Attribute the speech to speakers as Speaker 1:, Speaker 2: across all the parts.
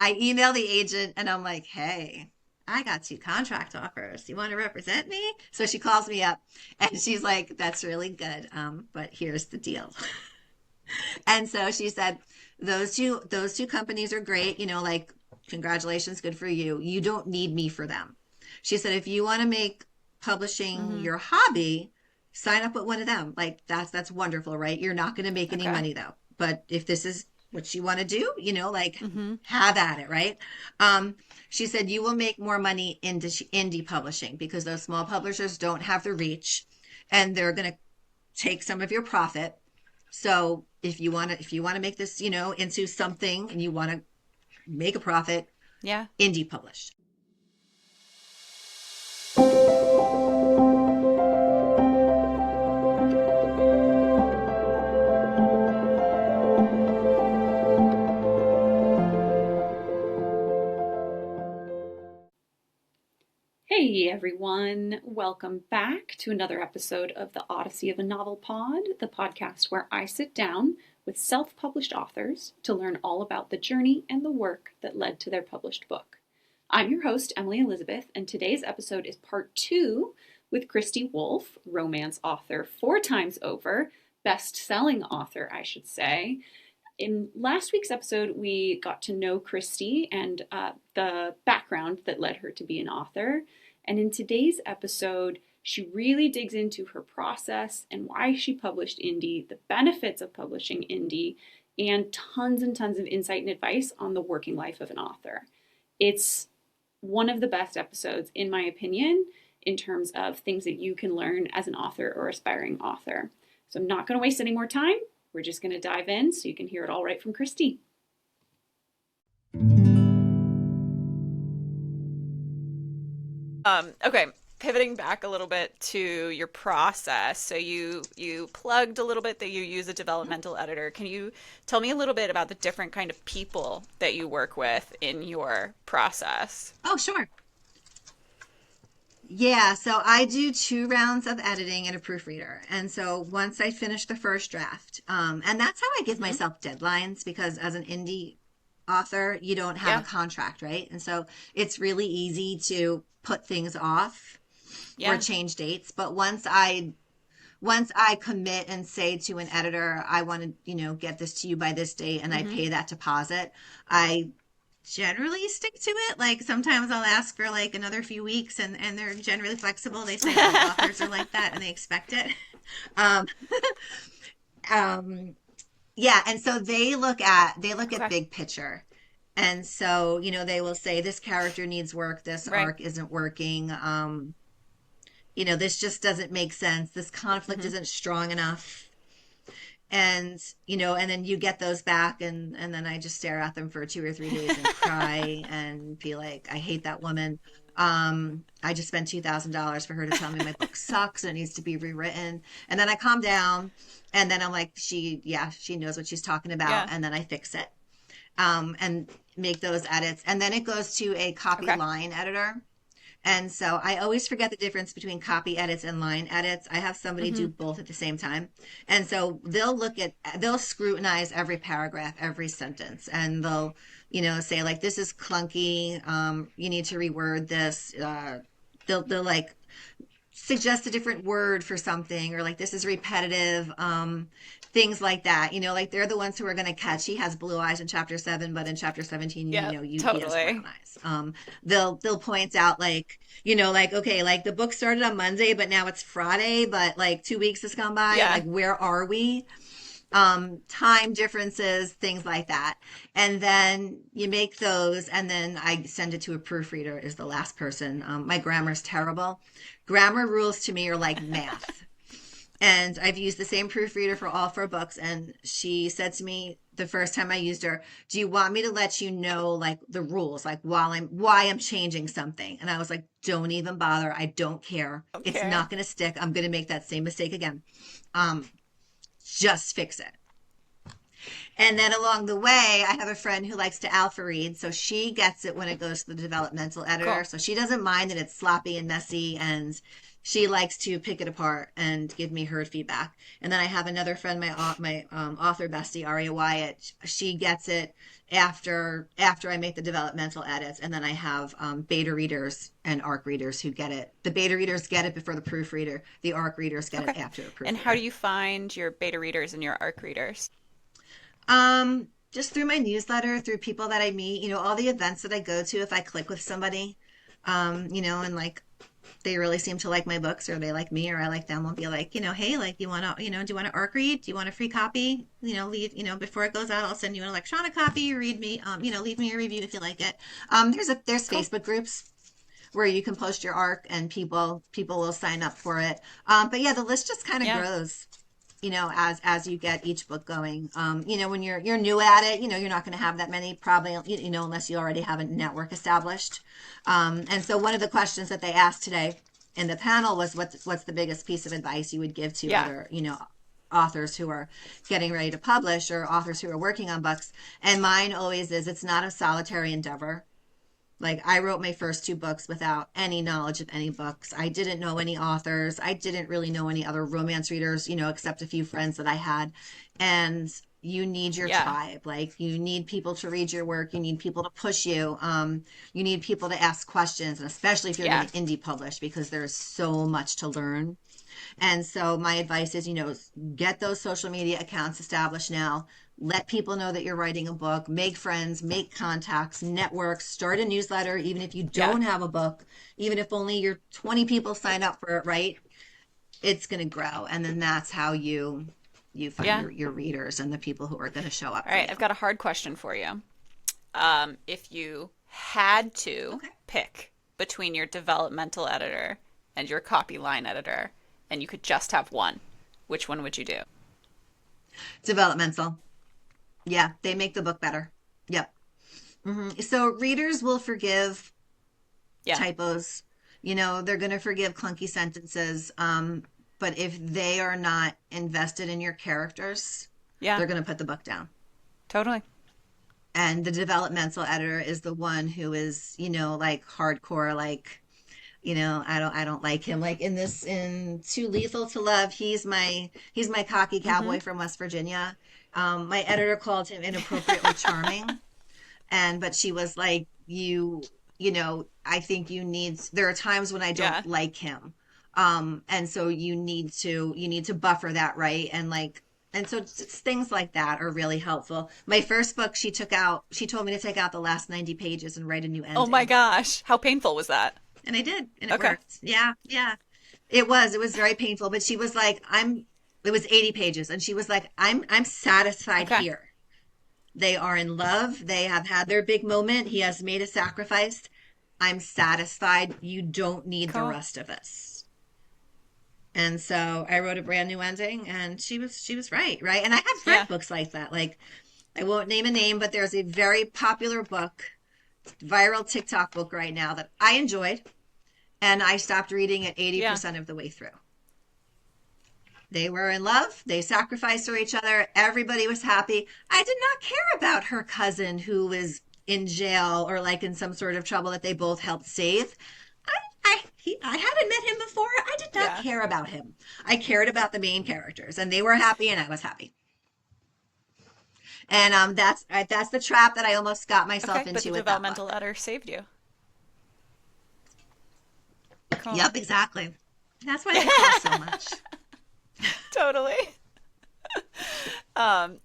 Speaker 1: I email the agent and I'm like, hey, I got 2 contract offers. You want to represent me? So she calls me up and she's like, that's really good. But here's the deal. And so she said, those two companies are great, like congratulations, good for you. You don't need me for them. She said, if you want to make publishing
Speaker 2: Mm-hmm.
Speaker 1: your hobby, sign up with one of them. Like that's wonderful, right? You're not going to make any
Speaker 2: Okay.
Speaker 1: money though. But if this is what you want to do, like
Speaker 2: Mm-hmm.
Speaker 1: have at it, right? Um, she said you will make more money in indie publishing because those small publishers don't have the reach and they're going to take some of your profit. So if you want to make this, into something and you want to make a profit,
Speaker 2: Yeah.
Speaker 1: indie publish.
Speaker 3: Hey everyone, welcome back to another episode of the Odyssey of a Novel Pod, the podcast where I sit down with self published authors to learn all about the journey and the work that led to their published book. I'm your host, Emily Elizabeth, and today's episode is part 2 with Kristie Wolf, romance author 4 times over, best-selling author, I should say. In last week's episode, we got to know Kristie and the background that led her to be an author. And in today's episode, she really digs into her process and why she published indie, the benefits of publishing indie, and tons of insight and advice on the working life of an author. It's one of the best episodes, in my opinion, in terms of things that you can learn as an author or aspiring author. So I'm not going to waste any more time. We're just going to dive in so you can hear it all right from Kristie.
Speaker 2: Okay, pivoting back a little bit to your process. So you plugged a little bit that you use a developmental editor. Can you tell me a little bit about the different kind of people that you work with in your process?
Speaker 1: Oh, sure. Yeah, so I do 2 rounds of editing and a proofreader. And so once I finish the first draft, and that's how I give
Speaker 2: Mm-hmm.
Speaker 1: myself deadlines because as an indie author, you don't have a
Speaker 2: Yeah.
Speaker 1: contract, right? And so it's really easy to put things off or
Speaker 2: Yeah.
Speaker 1: change dates. But once I commit and say to an editor, I want to, get this to you by this date and I
Speaker 2: Mm-hmm.
Speaker 1: pay that deposit, I generally stick to it. Like sometimes I'll ask for like another few weeks and they're generally flexible. They say all authors are like that and they expect it. Um, um, yeah. And so they look at
Speaker 2: Okay.
Speaker 1: big picture. And so, they will say this character needs work. This
Speaker 2: Right.
Speaker 1: arc isn't working. This just doesn't make sense. This conflict
Speaker 2: Mm-hmm.
Speaker 1: isn't strong enough. And then you get those back and then I just stare at them for 2 or 3 days and cry and be like, I hate that woman. I just spent $2,000 for her to tell me my book sucks and it needs to be rewritten. And then I calm down and then I'm like, she knows what she's talking about.
Speaker 2: Yeah.
Speaker 1: And then I fix it. And make those edits. And then it goes to a copy
Speaker 2: Okay.
Speaker 1: line editor. And so I always forget the difference between copy edits and line edits. I have somebody
Speaker 2: Mm-hmm.
Speaker 1: do both at the same time. And so they'll scrutinize every paragraph, every sentence, and they'll, say like, this is clunky. You need to reword this. They'll like suggest a different word for something or like this is repetitive, things like that, like they're the ones who are going to catch he has blue eyes in chapter 7 but in chapter 17
Speaker 2: Yeah.
Speaker 1: he has brown
Speaker 2: Totally.
Speaker 1: eyes. They'll point out like, like, okay, like the book started on Monday but now it's Friday but like 2 weeks has gone by,
Speaker 2: Yeah.
Speaker 1: like where are we? Time differences, things like that. And then you make those, and then I send it to a proofreader, is the last person. My grammar's terrible. Grammar rules to me are like math. And I've used the same proofreader for all 4 books. And she said to me the first time I used her, do you want me to let you know like the rules, like why I'm changing something? And I was like, don't even bother. I don't care.
Speaker 2: Don't
Speaker 1: It's
Speaker 2: care.
Speaker 1: not going to stick. I'm going to make that same mistake again. Um, just fix it. And then along the way, I have a friend who likes to alpha read, so she gets it when it goes to the developmental editor.
Speaker 2: Cool.
Speaker 1: So she doesn't mind that it's sloppy and messy, and she likes to pick it apart and give me her feedback. And then I have another friend, my author bestie, Aria Wyatt. She gets it after I make the developmental edits, and then I have beta readers and ARC readers who get it. The beta readers get it before the proofreader. The ARC readers get
Speaker 2: Okay.
Speaker 1: it after the
Speaker 2: And how do
Speaker 1: proofreader.
Speaker 2: you find your beta readers and your ARC readers?
Speaker 1: Just through my newsletter, through people that I meet, all the events that I go to, if I click with somebody, and like they really seem to like my books or they like me or I like them, I'll be like, hey, like you want to, do you want to ARC read? Do you want a free copy? Leave, before it goes out, I'll send you an electronic copy. You read me, leave me a review if you like it. There's
Speaker 2: Cool.
Speaker 1: Facebook groups where you can post your ARC and people will sign up for it. But yeah, the list just kind of
Speaker 2: Yeah.
Speaker 1: grows, as you get each book going. When you're new at it, you're not going to have that many probably, unless you already have a network established. And so one of the questions that they asked today in the panel was what's the biggest piece of advice you would give to
Speaker 2: Yeah.
Speaker 1: other, authors who are getting ready to publish or authors who are working on books. And mine always is, it's not a solitary endeavor. Like I wrote my first two books without any knowledge of any books. I didn't know any authors. I didn't really know any other romance readers, except a few friends that I had. And you need your
Speaker 2: Yeah.
Speaker 1: tribe. Like you need people to read your work. You need people to push you. You need people to ask questions, and especially if you're
Speaker 2: Yeah.
Speaker 1: going to indie publish, because there's so much to learn. And so my advice is, get those social media accounts established now. Let people know that you're writing a book, make friends, make contacts, network, start a newsletter, even if you
Speaker 2: Yeah.
Speaker 1: don't have a book, even if only your 20 people sign up for it, right? It's going to grow. And then that's how you find
Speaker 2: Yeah.
Speaker 1: your readers and the people who are going to show up
Speaker 2: All
Speaker 1: for
Speaker 2: right.
Speaker 1: you.
Speaker 2: I've got a hard question for you. If you had to
Speaker 1: Okay.
Speaker 2: pick between your developmental editor and your copy line editor, and you could just have one, which one would you do?
Speaker 1: Developmental. Yeah, they make the book better. Yep. So readers will forgive
Speaker 2: Yeah.
Speaker 1: typos. They're going to forgive clunky sentences. But if they are not invested in your characters,
Speaker 2: Yeah.
Speaker 1: they're going to put the book down.
Speaker 2: Totally.
Speaker 1: And the developmental editor is the one who is, like hardcore, like, I don't like him. Like in Too Lethal to Love, he's my cocky
Speaker 2: Mm-hmm.
Speaker 1: cowboy from West Virginia. My editor called him inappropriately charming. But she was like, I think there are times when I
Speaker 2: Yeah.
Speaker 1: don't like him. And so you need to buffer that, right? And so just things like that are really helpful. My first book, she told me to take out the last 90 pages and write a new
Speaker 2: Oh my
Speaker 1: ending.
Speaker 2: gosh. How painful was that?
Speaker 1: And I did, and it
Speaker 2: Okay.
Speaker 1: worked. Yeah, yeah. It was very painful, but she was like, it was 80 pages, and she was like, I'm satisfied
Speaker 2: Okay.
Speaker 1: here. They are in love. They have had their big moment. He has made a sacrifice. I'm satisfied. You don't need the
Speaker 2: Cool.
Speaker 1: rest of this. And so I wrote a brand new ending, and she was right, right? And I have read
Speaker 2: Yeah.
Speaker 1: books like that. Like I won't name a name, but there's a very popular book, viral TikTok book right now that I enjoyed, and I stopped reading it
Speaker 2: Yeah.
Speaker 1: 80% of the way through. They were in love. They sacrificed for each other. Everybody was happy. I did not care about her cousin who was in jail or like in some sort of trouble that they both helped save. I hadn't met him before. I did not
Speaker 2: Yeah.
Speaker 1: care about him. I cared about the main characters, and they were happy, and I was happy. And that's the trap that I almost got myself
Speaker 2: Okay. But the
Speaker 1: into with that
Speaker 2: developmental
Speaker 1: book.
Speaker 2: editor saved you. Cool.
Speaker 1: Yep, exactly. That's why they cost so much.
Speaker 2: Totally.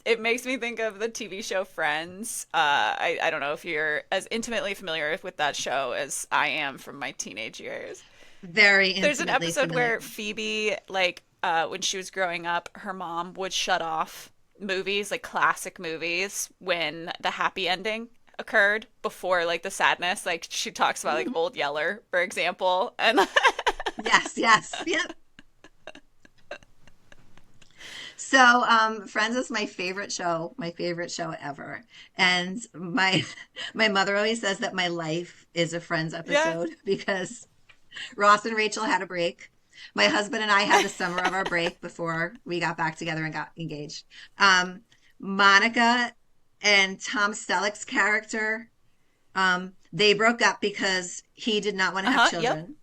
Speaker 2: It makes me think of the TV show Friends. I don't know if you're as intimately familiar with that show as I am from my teenage years.
Speaker 1: Very
Speaker 2: There's an
Speaker 1: intimately
Speaker 2: episode
Speaker 1: familiar.
Speaker 2: where Phoebe, like, when she was growing up, her mom would shut off movies, like classic movies, when the happy ending occurred before, like, the sadness. Like, she talks about, like,
Speaker 1: Mhm.
Speaker 2: Old Yeller, for example. And
Speaker 1: Yes, yes, yep. So, Friends is my favorite show ever. And my mother always says that my life is a Friends
Speaker 2: yeah,
Speaker 1: episode because Ross and Rachel had a break. My husband and I had the summer of our break before we got back together and got engaged. Monica and Tom Selleck's character, they broke up because he did not want to have
Speaker 2: Uh-huh. Yep.
Speaker 1: children.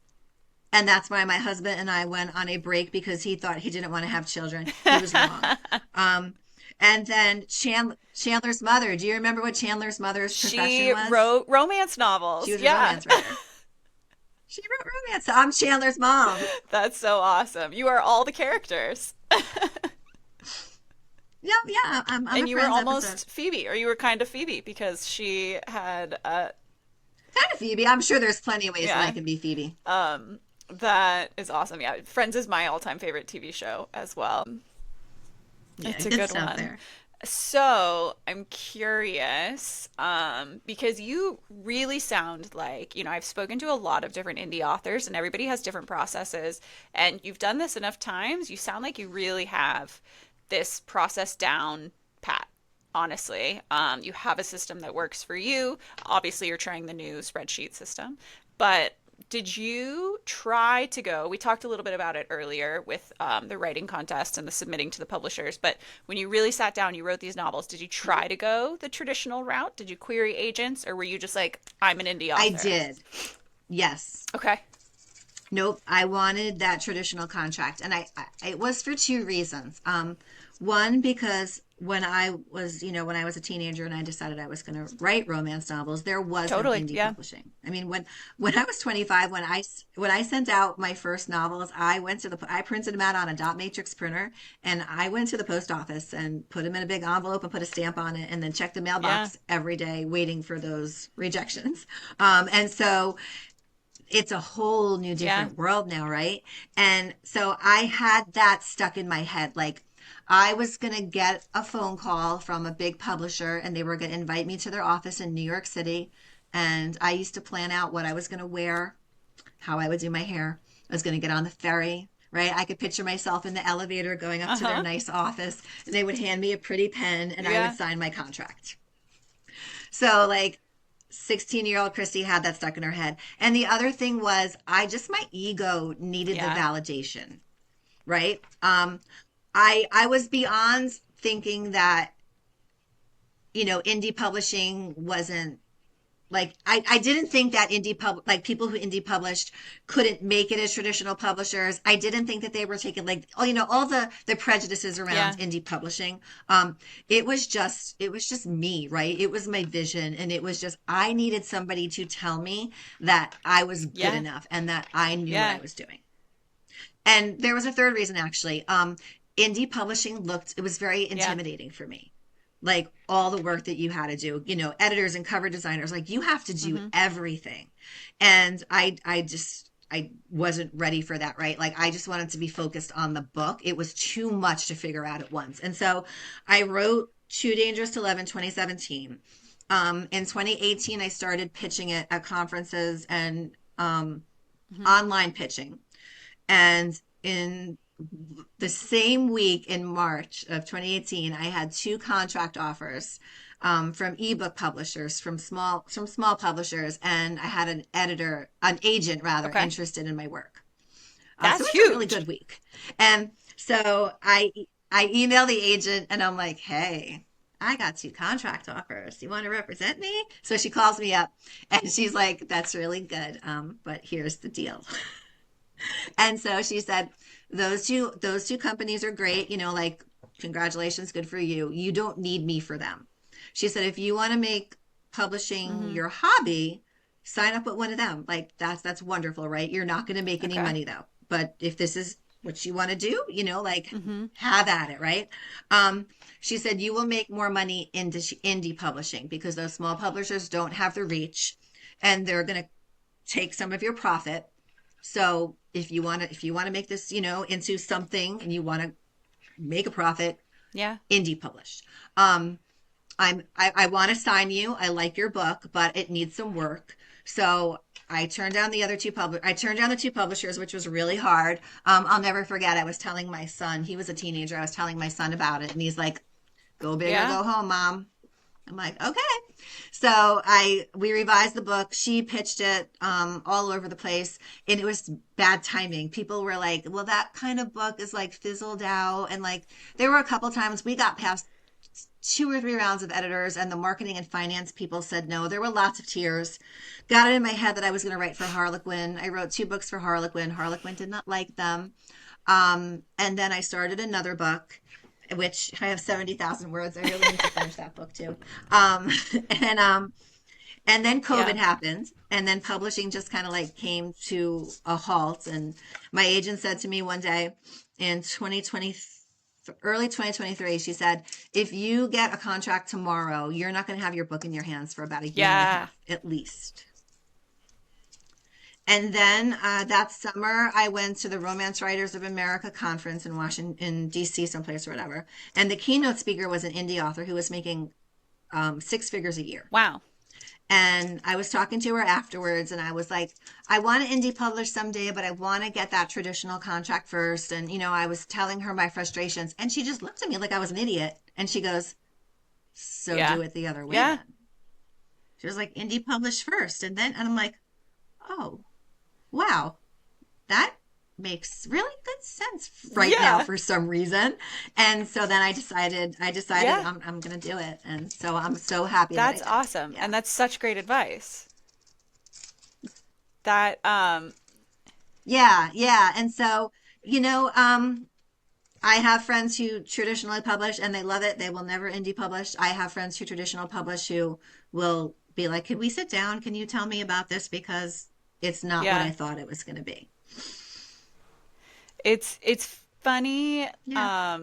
Speaker 1: And that's why my husband and I went on a break because he thought he didn't want to have children. He was wrong. Um, and then Chandler's mother. Do you remember what Chandler's mother's profession
Speaker 2: She
Speaker 1: was?
Speaker 2: wrote romance
Speaker 1: She
Speaker 2: novels.
Speaker 1: was a
Speaker 2: Yeah.
Speaker 1: romance writer. She wrote romance. So I'm Chandler's mom.
Speaker 2: That's so awesome. You are all the characters.
Speaker 1: Yeah, yeah. I'm a
Speaker 2: And you were
Speaker 1: Friends episode.
Speaker 2: almost Phoebe, or you were kind of Phoebe because she had
Speaker 1: Kind of Phoebe. I'm sure there's plenty of ways that I
Speaker 2: yeah.
Speaker 1: can be Phoebe.
Speaker 2: Um that is awesome. Yeah. Friends is my all-time favorite TV show as well.
Speaker 1: Yeah,
Speaker 2: It's a
Speaker 1: good
Speaker 2: good
Speaker 1: stuff
Speaker 2: one.
Speaker 1: there.
Speaker 2: So I'm curious, because you really sound like, I've spoken to a lot of different indie authors and everybody has different processes. And you've done this enough times, you sound like you really have this process down pat, honestly. You have a system that works for you. Obviously, you're trying the new spreadsheet system, but did you try to go? We talked a little bit about it earlier with the writing contest and the submitting to the publishers, but when you really sat down, you wrote these novels, did you try to go the traditional route? Did you query agents, or were you just like, I'm an indie
Speaker 1: I
Speaker 2: author?
Speaker 1: did. Yes.
Speaker 2: Okay.
Speaker 1: Nope, I wanted that traditional contract, and it was for two reasons. One, because when I was a teenager and I decided I was going to write romance novels, there was no
Speaker 2: Totally.
Speaker 1: indie
Speaker 2: Yeah.
Speaker 1: publishing. I mean, when I was 25, when I sent out my first novels, I printed them out on a dot matrix printer, and I went to the post office and put them in a big envelope and put a stamp on it, and then checked the
Speaker 2: Yeah.
Speaker 1: mailbox every day, waiting for those rejections. And so it's a whole new
Speaker 2: Yeah.
Speaker 1: different world now, right? And so I had that stuck in my head. Like I was going to get a phone call from a big publisher and they were going to invite me to their office in New York City. And I used to plan out what I was going to wear, how I would do my hair. I was going to get on the ferry, right? I could picture myself in the elevator going up to their
Speaker 2: Uh-huh.
Speaker 1: nice office and they would hand me a pretty pen and I would
Speaker 2: Yeah.
Speaker 1: sign my contract. So like 16-year-old Kristie had that stuck in her head. And the other thing was my ego needed the
Speaker 2: Yeah.
Speaker 1: validation, right? I was beyond thinking that, indie publishing wasn't like I didn't think that like people who indie published couldn't make it as traditional publishers. I didn't think that they were taking like all the prejudices around
Speaker 2: Yeah.
Speaker 1: indie publishing. It was just me, right? It was my vision, and it was just I needed somebody to tell me that I was good
Speaker 2: Yeah.
Speaker 1: enough and that I knew what I
Speaker 2: Yeah.
Speaker 1: was doing. And there was a third reason actually. Indie publishing it was very
Speaker 2: Yeah.
Speaker 1: intimidating for me. Like all the work that you had to do, editors and cover designers, like you have to do
Speaker 2: Mm-hmm.
Speaker 1: everything. And I wasn't ready for that, right? Like I just wanted to be focused on the book. It was too much to figure out at once. And so I wrote Too Dangerous to Love in 2017. In 2018, I started pitching it at conferences and
Speaker 2: Mm-hmm.
Speaker 1: online pitching. And in the same week in March of 2018, I had two contract offers from ebook publishers, from small publishers, and I had an agent rather,
Speaker 2: Okay.
Speaker 1: interested in my work. So
Speaker 2: That's
Speaker 1: it was a really
Speaker 2: huge.
Speaker 1: good week. And so I emailed the agent and I'm like, hey, I got two contract offers. You want to represent me? So she calls me up and she's like, that's really good. But here's the deal. And so she said, those two companies are great, like congratulations, good for you. You don't need me for them. She said, if you want to make publishing
Speaker 2: Mm-hmm.
Speaker 1: your hobby, sign up with one of them. Like that's wonderful, right? You're not going to make any
Speaker 2: Okay.
Speaker 1: money though. But if this is what you want to do, like
Speaker 2: Mm-hmm.
Speaker 1: have at it, right? She said you will make more money into indie publishing because those small publishers don't have the reach and they're going to take some of your profit. So if you want to make this, into something and you want to make a profit,
Speaker 2: Yeah.
Speaker 1: indie published. Um, I want to sign you. I like your book, but it needs some work. So I turned down the two publishers, which was really hard. I'll never forget. I was telling my son, he was a teenager. I was telling my son about it, and he's like, "Go big or
Speaker 2: Yeah.
Speaker 1: go home, mom." I'm like, okay. So we revised the book. She pitched it all over the place, and it was bad timing. People were like, "Well, that kind of book is like fizzled out," and like there were a couple times we got past two or three rounds of editors, and the marketing and finance people said no. There were lots of tears. Got it in my head that I was going to write for Harlequin. I wrote two books for Harlequin. Harlequin did not like them. And then I started another book, which I have 70,000 words. I really need to finish that book too. Um, and um, and then COVID
Speaker 2: Yeah.
Speaker 1: happened, and then publishing just kind of like came to a halt. And my agent said to me one day in 2020, early 2023, she said, if you get a contract tomorrow, you're not going to have your book in your hands for about a year and a
Speaker 2: Yeah.
Speaker 1: half at least. And then that summer, I went to the Romance Writers of America conference in Washington, in DC, someplace or whatever. And the keynote speaker was an indie author who was making six figures a year.
Speaker 2: Wow.
Speaker 1: And I was talking to her afterwards, and I was like, I want to indie publish someday, but I want to get that traditional contract first. And, I was telling her my frustrations, and she just looked at me like I was an idiot. And she goes, so
Speaker 2: Yeah.
Speaker 1: do it the other way
Speaker 2: Yeah.
Speaker 1: then. She was like, indie publish first. And I'm like, oh, wow, that makes really good sense right now
Speaker 2: Yeah.
Speaker 1: for some reason. And so then I decided
Speaker 2: Yeah.
Speaker 1: I'm going to do it. And so I'm so happy that I
Speaker 2: That's
Speaker 1: did.
Speaker 2: awesome.
Speaker 1: Yeah.
Speaker 2: And that's such great advice. That
Speaker 1: Yeah, yeah. And so, I have friends who traditionally publish and they love it. They will never indie publish. I have friends who traditional publish who will be like, "Can we sit down? Can you tell me about this? Because it's not what I
Speaker 2: yeah.
Speaker 1: thought it was going to be."
Speaker 2: It's funny.
Speaker 1: Yeah.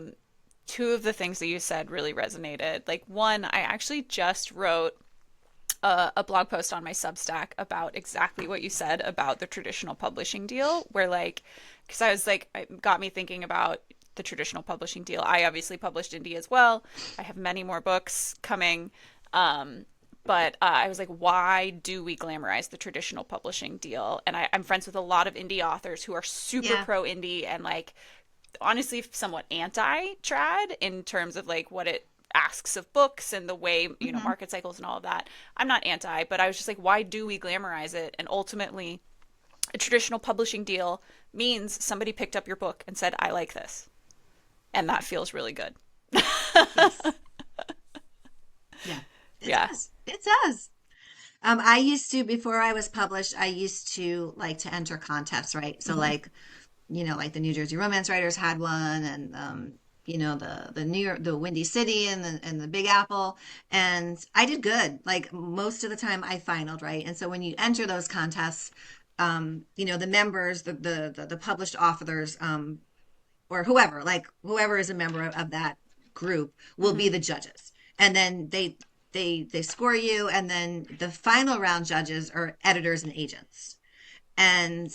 Speaker 2: Two of the things that you said really resonated. Like one, I actually just wrote a blog post on my Substack about exactly what you said about the traditional publishing deal, where like, because I was like, it got me thinking about the traditional publishing deal. I obviously published indie as well. I have many more books coming. But I was like, why do we glamorize the traditional publishing deal? And I'm friends with a lot of indie authors who are super
Speaker 1: Yeah.
Speaker 2: pro indie and like honestly somewhat anti trad in terms of like what it asks of books and the way,
Speaker 1: Hmm.
Speaker 2: market cycles and all of that. I'm not anti, but I was just like, why do we glamorize it? And ultimately, a traditional publishing deal means somebody picked up your book and said, I like this. And that feels really good.
Speaker 1: Yes. Yeah. It
Speaker 2: Yeah.
Speaker 1: does. It does. I used to, before I was published, I used to like to enter contests, right? So
Speaker 2: Hmm.
Speaker 1: like, like the New Jersey Romance Writers had one, and the New York, the Windy City, and the Big Apple, and I did good. Like most of the time, I finaled, right? And so when you enter those contests, the members, the published authors, or whoever, like whoever is a member of that group, will be
Speaker 2: Hmm.
Speaker 1: the judges, and then they score you, and then the final round judges are editors and agents. And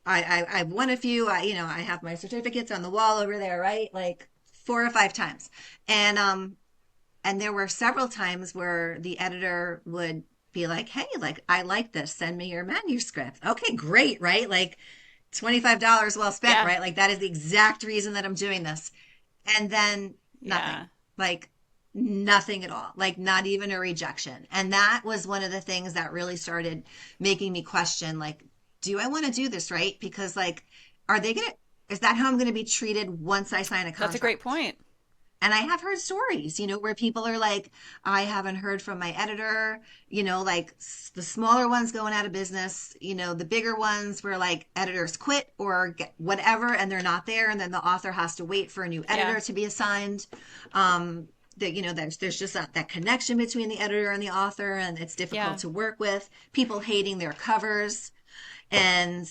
Speaker 1: I've won a few. I have my certificates on the wall over there, right? Like four or five times. And there were several times where the editor would be like, "Hey, like I like this. Send me your manuscript." Okay, great, right? Like $25 well spent,
Speaker 2: Yeah.
Speaker 1: right? Like that is the exact reason that I'm doing this. And then nothing.
Speaker 2: Yeah.
Speaker 1: Like nothing at all. Like not even a rejection. And that was one of the things that really started making me question, like, do I want to do this, right? Because like, are they gonna is that how I'm gonna be treated once I sign a
Speaker 2: That's a great
Speaker 1: contract?
Speaker 2: point.
Speaker 1: And I have heard stories, where people are like, I haven't heard from my editor, like the smaller ones going out of business, the bigger ones where like editors quit or get whatever and they're not there. And then the author has to wait for a new
Speaker 2: Yeah.
Speaker 1: editor to be assigned. That, there's just that connection between the editor and the author, and it's difficult
Speaker 2: Yeah.
Speaker 1: to work with. People hating their covers, and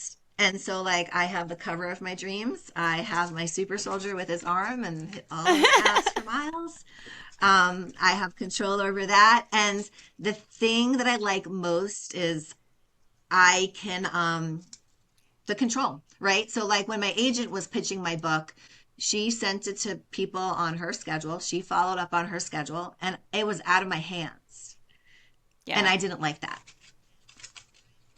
Speaker 1: so like I have the cover of my dreams. I have my super soldier with his arm and all of his abs for miles. I have control over that. And the thing that I like most is I can the control, right? So like when my agent was pitching my book, she sent it to people on her schedule. She followed up on her schedule, and it was out of my hands. And
Speaker 2: Yeah.
Speaker 1: I didn't like that.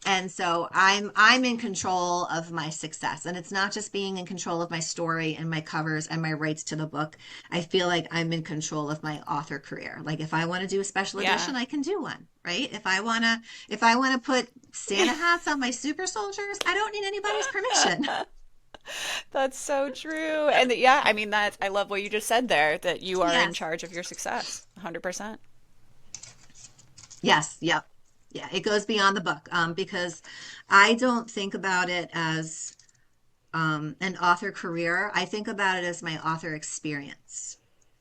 Speaker 1: And so I'm in control of my success. And it's not just being in control of my story and my covers and my rights to the book. I feel like I'm in control of my author career. Like if I want to do a special
Speaker 2: Yeah.
Speaker 1: edition, I can do one, right? If I want to put Santa hats on my super soldiers, I don't need anybody's permission.
Speaker 2: That's so true. And yeah, I mean that I love what you just said there, that you are in
Speaker 1: Yes.
Speaker 2: charge of your success. 100%.
Speaker 1: Yes. Yep. Yeah. It goes beyond the book, because I don't think about it as an author career. I think about it as my author experience.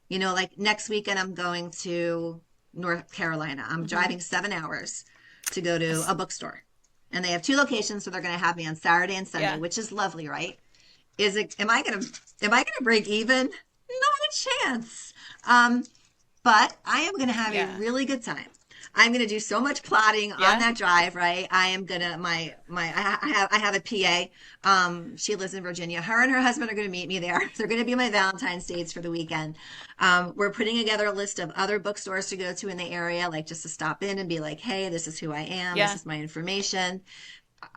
Speaker 1: Like next weekend, I'm going to North Carolina. I'm
Speaker 2: Hmm.
Speaker 1: driving 7 hours to go to a bookstore. And they have two locations, so they're going to have me on Saturday and Sunday,
Speaker 2: Yeah.
Speaker 1: which is lovely, right? Am I gonna break even? Not a chance. Um, but I am going to have a
Speaker 2: Yeah.
Speaker 1: really good time. I'm going to do so much plotting on
Speaker 2: Yeah.
Speaker 1: that drive, right? I am gonna I have a PA. She lives in Virginia. Her and her husband are going to meet me there. They're going to be my Valentine's dates for the weekend. We're putting together a list of other bookstores to go to in the area, like just to stop in and be like, hey, this is who I am. This
Speaker 2: Yeah.
Speaker 1: is my information.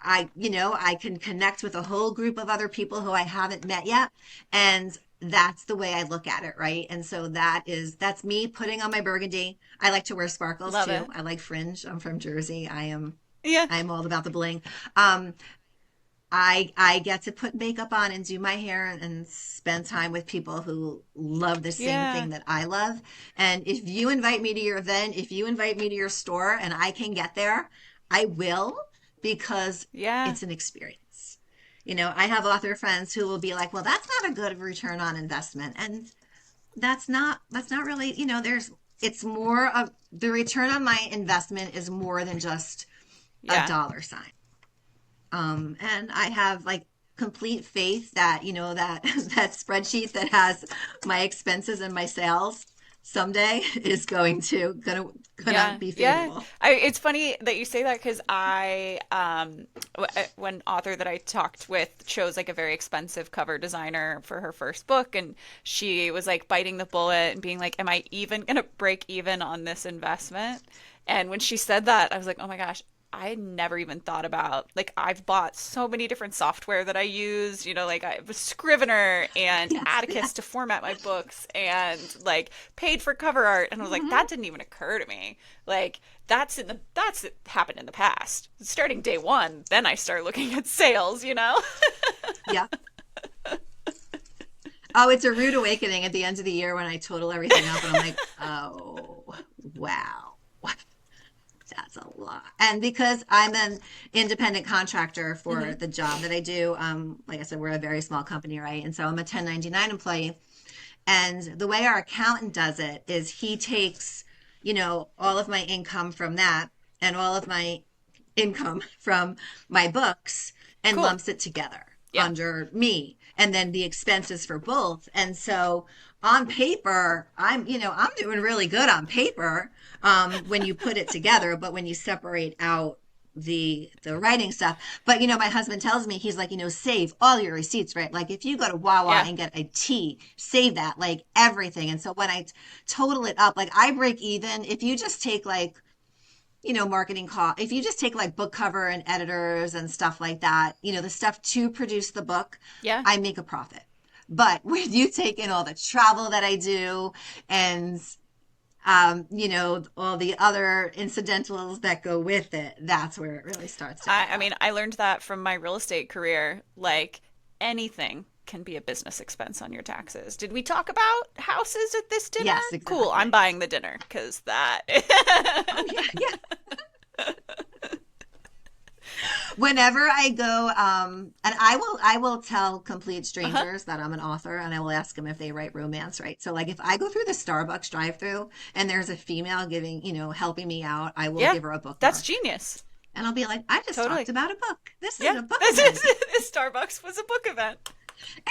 Speaker 1: I can connect with a whole group of other people who I haven't met yet. And that's the way I look at it, right? And so that's me putting on my burgundy. I like to wear sparkles
Speaker 2: Love
Speaker 1: too.
Speaker 2: it.
Speaker 1: I like fringe. I'm from Jersey.
Speaker 2: Yeah.
Speaker 1: I'm all about the bling. Um, I get to put makeup on and do my hair and spend time with people who love the same
Speaker 2: Yeah.
Speaker 1: thing that I love. And if you invite me to your event, if you invite me to your store and I can get there, I will, because
Speaker 2: Yeah.
Speaker 1: it's an experience. I have author friends who will be like, "Well, that's not a good return on investment." And that's not really, there's it's more of the return on my investment is more than just a
Speaker 2: Yeah.
Speaker 1: dollar sign. And I have like complete faith that, that that spreadsheet that has my expenses and my sales someday is gonna
Speaker 2: Yeah,
Speaker 1: be
Speaker 2: yeah.
Speaker 1: favorable.
Speaker 2: It's funny that you say that because one author that I talked with chose like a very expensive cover designer for her first book, and she was like biting the bullet and being like, "Am I even gonna break even on this investment?" And when she said that, I was like, "Oh my gosh." I had never even thought about like I've bought so many different software that I use, like I have Scrivener and
Speaker 1: Yes,
Speaker 2: Atticus
Speaker 1: yes.
Speaker 2: to format my books and like paid for cover art, and I was like
Speaker 1: Hmm.
Speaker 2: that didn't even occur to me. Like that's happened in the past. Starting day one, then I start looking at sales.
Speaker 1: Yeah. Oh, it's a rude awakening at the end of the year when I total everything up and I'm like, oh, wow. That's a lot. And because I'm an independent contractor for
Speaker 2: Hmm.
Speaker 1: the job that I do, like I said, we're a very small company, right? And so I'm a 1099 employee. And the way our accountant does it is he takes, all of my income from that and all of my income from my books and
Speaker 2: Cool.
Speaker 1: lumps it together
Speaker 2: Yeah.
Speaker 1: under me and then the expenses for both. And so on paper, I'm doing really good on paper, when you put it together, but when you separate out the writing stuff. But my husband tells me, he's like, save all your receipts, right? Like if you go to Wawa
Speaker 2: Yeah.
Speaker 1: and get a tea, save that, like everything. And so when I total it up, like I break even if you just take like, marketing cost. If you just take like book cover and editors and stuff like that, the stuff to produce the book,
Speaker 2: Yeah.
Speaker 1: I make a profit. But when you take in all the travel that I do and all the other incidentals that go with it, that's where it really starts to
Speaker 2: I,
Speaker 1: add
Speaker 2: I
Speaker 1: up.
Speaker 2: mean, I learned that from my real estate career. Like anything can be a business expense on your taxes. Did we talk about houses at this dinner?
Speaker 1: Yes,
Speaker 2: Cool. I'm
Speaker 1: exactly.
Speaker 2: buying the dinner because that.
Speaker 1: Oh yeah, yeah. Whenever I go, and I will tell complete
Speaker 2: Uh-huh.
Speaker 1: strangers that I'm an author, and I will ask them if they write romance, right? So like if I go through the Starbucks drive-through and there's a female giving, helping me out, I will
Speaker 2: Yeah.
Speaker 1: give her a
Speaker 2: That's
Speaker 1: bookmark.
Speaker 2: genius.
Speaker 1: And I'll be like, I just talked
Speaker 2: Totally.
Speaker 1: about a book. This is
Speaker 2: Yeah.
Speaker 1: a book
Speaker 2: This
Speaker 1: event.
Speaker 2: is Starbucks was a book event.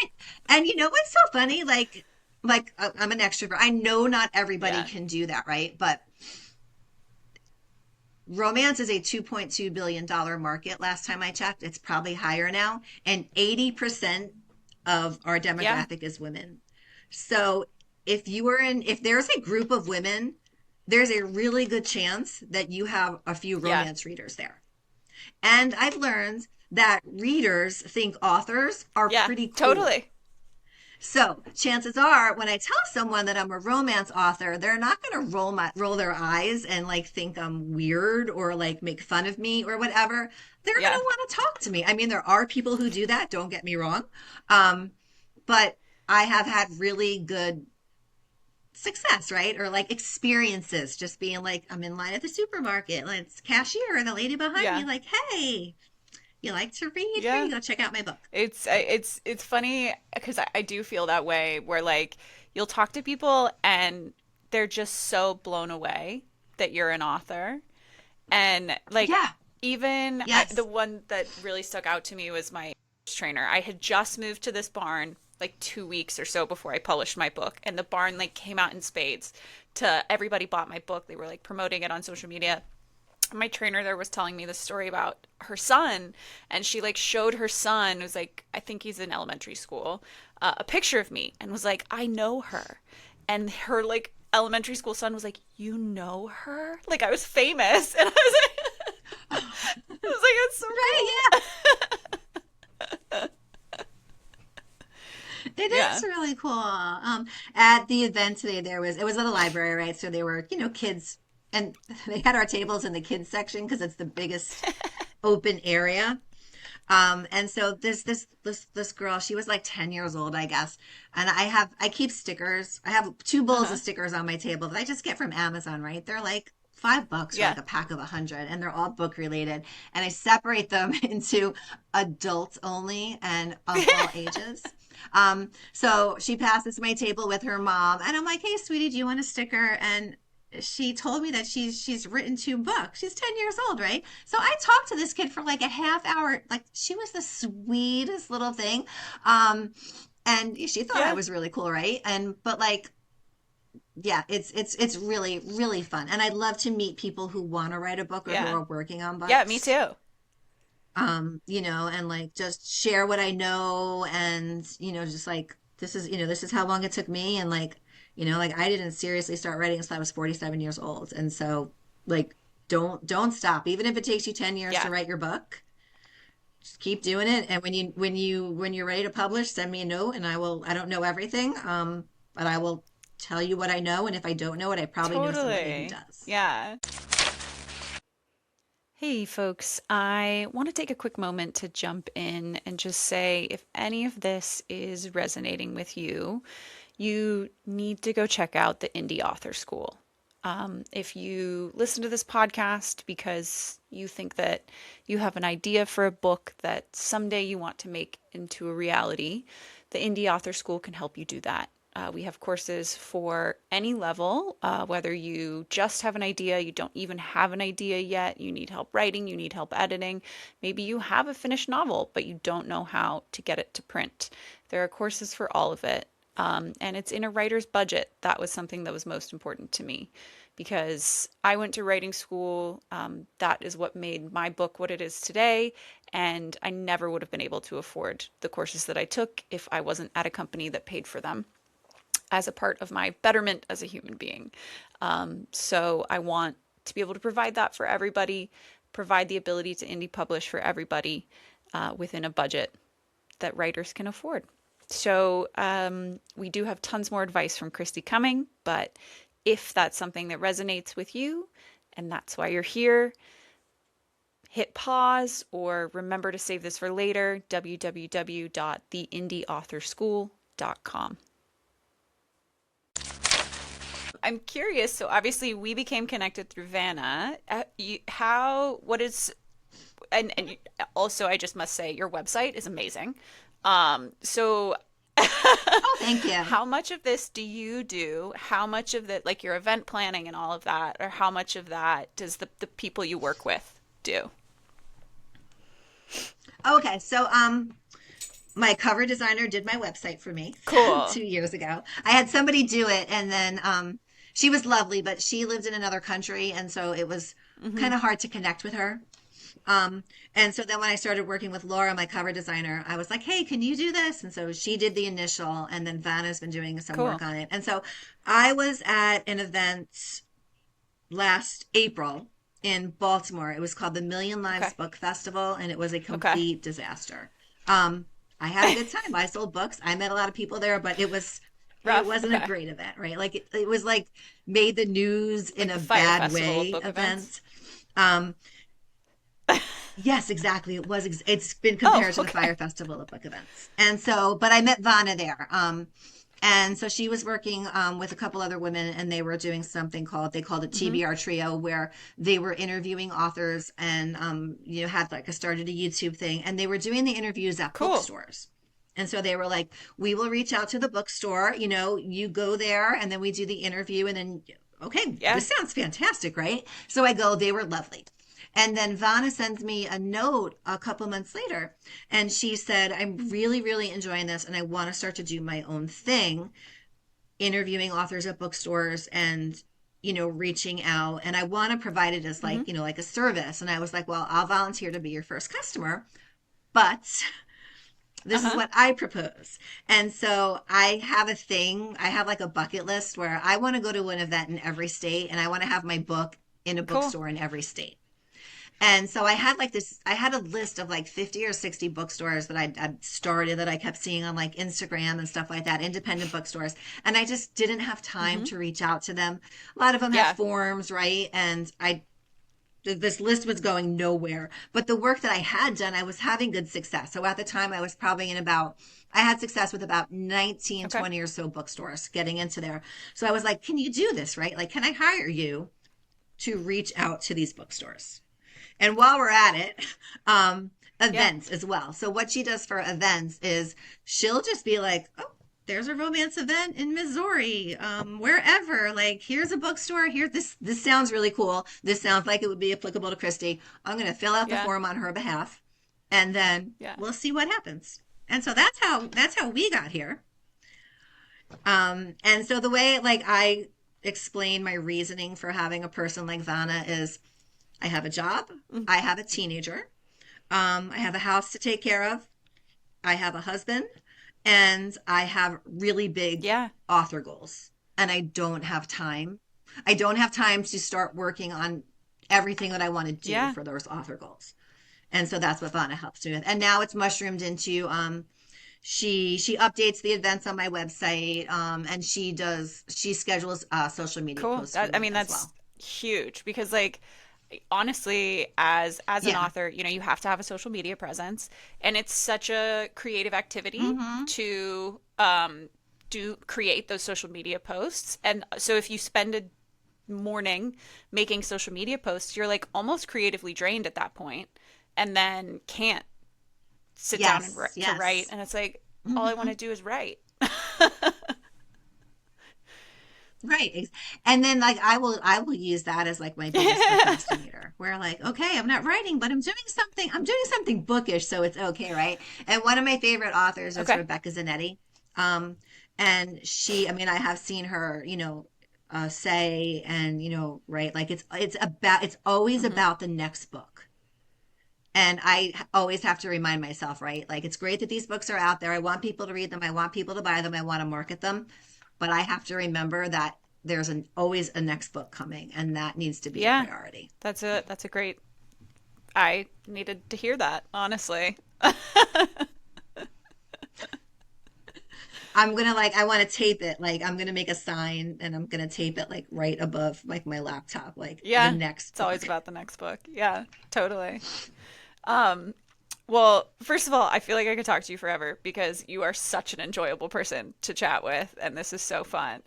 Speaker 1: And, and you know what's so funny? Like I'm an extrovert. I know not everybody
Speaker 2: Yeah.
Speaker 1: can do that, right? But romance is a $2.2 billion market last time I checked. It's probably higher now. And 80% of our
Speaker 2: Yeah.
Speaker 1: demographic is women. So if there's a group of women, there's a really good chance that you have a few
Speaker 2: Yeah.
Speaker 1: romance readers there. And I've learned that readers think authors are
Speaker 2: Yeah.
Speaker 1: pretty cool.
Speaker 2: Totally.
Speaker 1: So chances are, when I tell someone that I'm a romance author, they're not going to roll their eyes and like think I'm weird or like make fun of me or whatever. They're going
Speaker 2: Yeah.
Speaker 1: to want to talk to me. I mean, there are people who do that. Don't get me wrong, um, but I have had really good success, right? Or like experiences, just being like, I'm in line at the supermarket, like it's cashier, and the lady behind me,
Speaker 2: Yeah.
Speaker 1: like, hey, you like to read? Here
Speaker 2: Yeah.
Speaker 1: you go, check out my book.
Speaker 2: It's funny because I do feel that way where like you'll talk to people and they're just so blown away that you're an author. And like
Speaker 1: Yeah,
Speaker 2: even the
Speaker 1: yes.
Speaker 2: one that really stuck out to me was my trainer. I had just moved to this barn like 2 weeks or so before I published my book, and the barn like came out in spades. To everybody bought my book. They were like promoting it on social media. My trainer there was telling me the story about her son, and she like showed her son, who's like, I think he's in elementary school, a picture of me, and was like, I know her. And her like elementary school son was like, you know her? Like I was famous. And I was like, it's so
Speaker 1: Right,
Speaker 2: cool.
Speaker 1: yeah. It
Speaker 2: Yeah.
Speaker 1: is really cool. At the event today, it was at a library, right? So there were, kids, and they had our tables in the kids section because it's the biggest open area. And so this girl, she was like 10 years old, I guess. And I keep stickers. I have two bowls of
Speaker 2: Uh-huh.
Speaker 1: stickers on my table that I just get from Amazon, right? They're like $5 for like
Speaker 2: Yeah.
Speaker 1: a pack of 100, and they're all book related. And I separate them into adults only and of all ages. So she passes my table with her mom, and I'm like, "Hey, sweetie, do you want a sticker?" And she told me that she's written two books. She's 10 years old, right? So I talked to this kid for like a half hour. Like she was the sweetest little thing. Um, and she thought I
Speaker 2: Yeah.
Speaker 1: was really cool, right? And but like yeah, it's really really fun. And I love to meet people who want to write a book or who
Speaker 2: Yeah.
Speaker 1: are working on
Speaker 2: Yeah, me
Speaker 1: books.
Speaker 2: too.
Speaker 1: And like just share what I know, and just like this is how long it took me, and like like I didn't seriously start writing until I was 47 years old. And so like don't stop, even if it takes you 10 years to
Speaker 2: Yeah.
Speaker 1: write your book. Just keep doing it, and when you're ready to publish, send me a note, and I don't know everything, but I will tell you what I know, and if I don't know it, I probably know somebody who
Speaker 2: Totally.
Speaker 1: does.
Speaker 2: Yeah. Hey, folks, I want to take a quick moment to jump in and just say if any of this is resonating with you, you need to go check out the Indie Author School. If you listen to this podcast because you think that you have an idea for a book that someday you want to make into a reality, the Indie Author School can help you do that. We have courses for any level, whether you just have an idea, you don't even have an idea yet, you need help writing, you need help editing. Maybe you have a finished novel, but you don't know how to get it to print. There are courses for all of it. And it's in a writer's budget. That was something that was most important to me because I went to writing school. That is what made my book what it is today. And I never would have been able to afford the courses that I took if I wasn't at a company that paid for them as a part of my betterment as a human being. So I want to be able to provide that for everybody, provide the ability to indie publish for everybody within a budget that writers can afford. So we do have tons more advice from Kristie coming, but if that's something that resonates with you and that's why you're here, hit pause or remember to save this for later, www.theindieauthorschool.com. I'm curious. So obviously we became connected through Vanna. What is, and also I just must say your website is amazing. So
Speaker 1: Oh, thank you.
Speaker 2: how much of this do you do? How much of that, like your event planning and all of that, or how much of that does the people you work with do?
Speaker 1: Okay, so my cover designer did my website for me
Speaker 2: Cool.
Speaker 1: 2 years ago. I had somebody do it, and then she was lovely, but she lived in another country, and so it was
Speaker 2: Mm-hmm.
Speaker 1: kind of hard to connect with her. And so then when I started working with Laura, my cover designer, I was like, "Hey, can you do this?" And so she did the initial, and then Vanna's been doing some work
Speaker 2: Cool.
Speaker 1: on it. And so I was at an event last April in Baltimore. It was called the Million Lives
Speaker 2: Okay.
Speaker 1: Book Festival, and it was a
Speaker 2: Okay.
Speaker 1: complete disaster. Um, I had a good time. I sold books. I met a lot of people there, but it
Speaker 2: Rough.
Speaker 1: wasn't a
Speaker 2: Okay.
Speaker 1: great event, right? Like it was like made the news in
Speaker 2: Like
Speaker 1: a
Speaker 2: the Fire
Speaker 1: bad
Speaker 2: Festival of
Speaker 1: way
Speaker 2: book events.
Speaker 1: event. Um, yes, exactly. It's been
Speaker 2: Oh,
Speaker 1: compared to the
Speaker 2: okay.
Speaker 1: Fire Festival of book events. And so, but I met Vanna there. And so she was working with a couple other women, and they were doing something called they called it
Speaker 2: Hmm.
Speaker 1: TBR Trio, where they were interviewing authors and had like started a YouTube thing, and they were doing the interviews at
Speaker 2: Cool.
Speaker 1: bookstores. And so they were like, we will reach out to the bookstore, you go there, and then we do the interview, and then okay,
Speaker 2: Yeah.
Speaker 1: this sounds fantastic, right? So I go, they were lovely. And then Vanna sends me a note a couple months later, and she said, I'm really, really enjoying this, and I want to start to do my own thing, interviewing authors at bookstores and reaching out, and I want to provide it as
Speaker 2: Hmm.
Speaker 1: like a service. And I was like, well, I'll volunteer to be your first customer, but this is
Speaker 2: Uh-huh.
Speaker 1: what I propose. And so I have like a bucket list where I want to go to an event in every state, and I want to have my book in a
Speaker 2: Cool.
Speaker 1: bookstore in every state. And so I had a list of like 50 or 60 bookstores that I'd started that I kept seeing on like Instagram and stuff like that, independent bookstores. And I just didn't have time
Speaker 2: Hmm.
Speaker 1: to reach out to them. A lot of them have
Speaker 2: Yeah.
Speaker 1: forms, right? And this list was going nowhere. But the work that I had done, I was having good success. So at the time, I had success with about 19,
Speaker 2: Okay.
Speaker 1: 20 or so bookstores getting into there. So I was like, can you do this, right? Like, can I hire you to reach out to these bookstores? And while we're at it,
Speaker 2: Yeah.
Speaker 1: events as well. So what she does for events is she'll just be like, oh, there's a romance event in Missouri, wherever. Like, here's a bookstore. Here, this sounds really cool. This sounds like it would be applicable to Kristie. I'm going to fill out the
Speaker 2: Yeah.
Speaker 1: form on her behalf, and then
Speaker 2: Yeah.
Speaker 1: we'll see what happens. And so that's how we got here. And so the way like I explain my reasoning for having a person like Vanna is I have a job.
Speaker 2: Mm.
Speaker 1: I have a teenager. I have a house to take care of. I have a husband. And I have really big
Speaker 2: Yeah.
Speaker 1: author goals. And I don't have time. I don't have time to start working on everything that I want to do
Speaker 2: Yeah.
Speaker 1: for those author goals. And so that's what Vanna helps me with. And now it's mushroomed into she updates the events on my website, and she schedules social media
Speaker 2: Cool.
Speaker 1: posts for
Speaker 2: That I
Speaker 1: me
Speaker 2: mean
Speaker 1: as
Speaker 2: that's
Speaker 1: well.
Speaker 2: huge because like honestly as an
Speaker 1: Yeah.
Speaker 2: author, you have to have a social media presence and it's such a creative activity
Speaker 1: Mm-hmm.
Speaker 2: to do create those social media posts. And so if you spend a morning making social media posts, you're like almost creatively drained at that point and then can't sit down and
Speaker 1: Yes.
Speaker 2: to write
Speaker 1: Yes.
Speaker 2: and it's like all I want
Speaker 1: Mm-hmm.
Speaker 2: to do is write.
Speaker 1: Right. And then like I will use that as like my biggest procrastinator. Where like, okay, I'm not writing, but I'm doing something bookish, so it's okay, right? And one of my favorite authors is
Speaker 2: Okay.
Speaker 1: Rebecca Zanetti. Um, and I mean, I have seen her, say and right, like it's always
Speaker 2: Hmm.
Speaker 1: about the next book. And I always have to remind myself, right? Like, it's great that these books are out there. I want people to read them. I want people to buy them. I want to market them. But I have to remember that always a next book coming, and that needs to be a
Speaker 2: Yeah.
Speaker 1: priority.
Speaker 2: That's a great I needed to hear that, honestly.
Speaker 1: I want to tape it. Like, I'm going to make a sign and I'm going to tape it like right above like my laptop, like the
Speaker 2: Yeah.
Speaker 1: next
Speaker 2: It's always
Speaker 1: book.
Speaker 2: about the next book. Yeah, totally. Um, well, first of all, I feel like I could talk to you forever because you are such an enjoyable person to chat with, and this is so fun.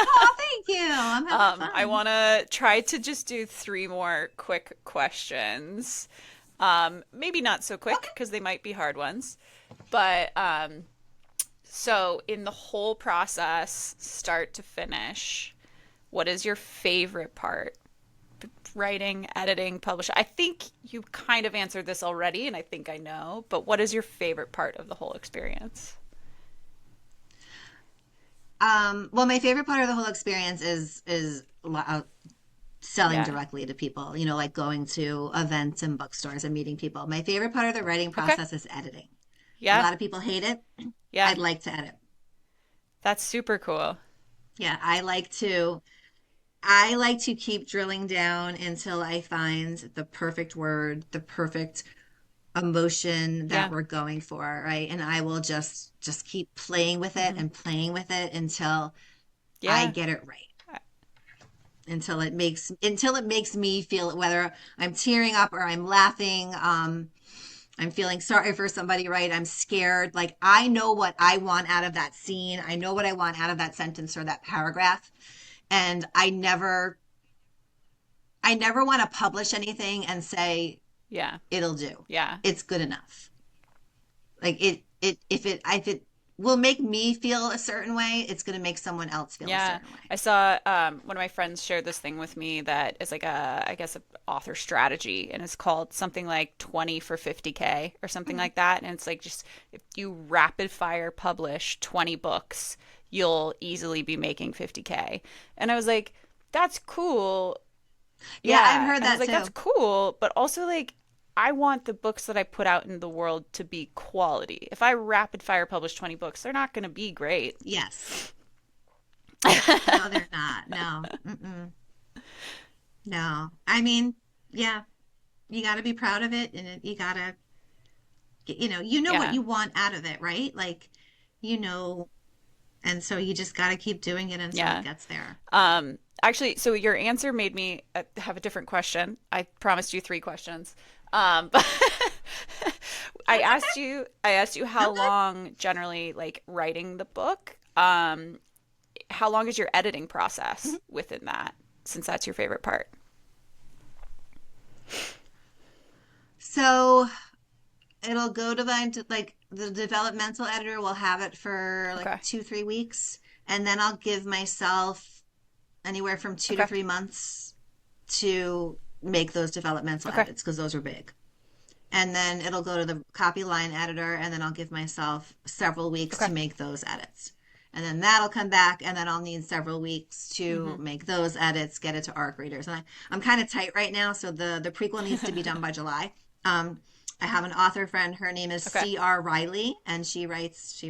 Speaker 1: Oh, thank you. I'm having
Speaker 2: I
Speaker 1: fun.
Speaker 2: want to try to just do three more quick questions. Maybe not so quick
Speaker 1: Okay.
Speaker 2: because they might be hard ones, but so in the whole process, start to finish, what is your favorite part? Writing, editing, publishing. I think you kind of answered this already, and I think I know, but what is your favorite part of the whole experience?
Speaker 1: Well, my favorite part of the whole experience is selling
Speaker 2: Yeah.
Speaker 1: directly to people, like going to events and bookstores and meeting people. My favorite part of the writing
Speaker 2: Okay.
Speaker 1: process is editing. A
Speaker 2: Yeah.
Speaker 1: lot of people hate it.
Speaker 2: Yeah.
Speaker 1: I'd like to edit.
Speaker 2: That's super cool.
Speaker 1: Yeah, I like to keep drilling down until I find the perfect word, the perfect emotion that
Speaker 2: Yeah.
Speaker 1: we're going for, right? And I will just keep playing with it
Speaker 2: Hmm.
Speaker 1: and playing with it until I
Speaker 2: Yeah.
Speaker 1: get it right. Until it makes me feel, whether I'm tearing up or I'm laughing, I'm feeling sorry for somebody, right? I'm scared. Like I know what I want out of that scene. I know what I want out of that sentence or that paragraph. And I never want to publish anything and say
Speaker 2: Yeah.
Speaker 1: it'll do.
Speaker 2: Yeah.
Speaker 1: It's good enough. Like if it will make me feel a certain way, it's going to make someone else feel a
Speaker 2: Yeah,
Speaker 1: certain way.
Speaker 2: I saw one of my friends shared this thing with me that is like I guess, a author strategy, and it's called something like 20 for 50K or something
Speaker 1: Mm.
Speaker 2: like that. And it's like, just if you rapid fire publish 20 books, you'll easily be making 50K. And I was like, that's cool.
Speaker 1: Yeah, I've
Speaker 2: Yeah.
Speaker 1: heard
Speaker 2: And I was
Speaker 1: that
Speaker 2: like, that's
Speaker 1: too.
Speaker 2: cool, but also like, I want the books that I put out in the world to be quality. If I rapid fire publish 20 books, they're not going to be great.
Speaker 1: Yes. No, they're not. No. Mm-mm. No. I mean, yeah, you got to be proud of it, and you got to, you know what
Speaker 2: Yeah.
Speaker 1: you want out of it, right? Like, you know, and so you just got to keep doing it until it
Speaker 2: Yeah.
Speaker 1: gets there.
Speaker 2: Actually, so your answer made me have a different question. I promised you three questions. But
Speaker 1: That's okay.
Speaker 2: I asked you how
Speaker 1: I'm good.
Speaker 2: long generally, like, writing the book. How long is your editing
Speaker 1: Mhm.
Speaker 2: process within that, since that's your favorite part?
Speaker 1: So it'll go to like the developmental editor will have it for like
Speaker 2: Okay.
Speaker 1: 2, 3 weeks, and then I'll give myself anywhere from two to
Speaker 2: Okay.
Speaker 1: 3 months to make those developmental
Speaker 2: Okay.
Speaker 1: edits because those are big. And then it'll go to the copy line editor, and then I'll give myself several weeks
Speaker 2: Okay.
Speaker 1: to make those edits. And then that'll come back, and then I'll need several weeks to
Speaker 2: Mm-hmm.
Speaker 1: make those edits, get it to ARC readers. And I'm kind of tight right now, so the prequel needs to be done by July. Um, I have an author friend. Her name is
Speaker 2: Okay.
Speaker 1: C.R. Riley, and she writes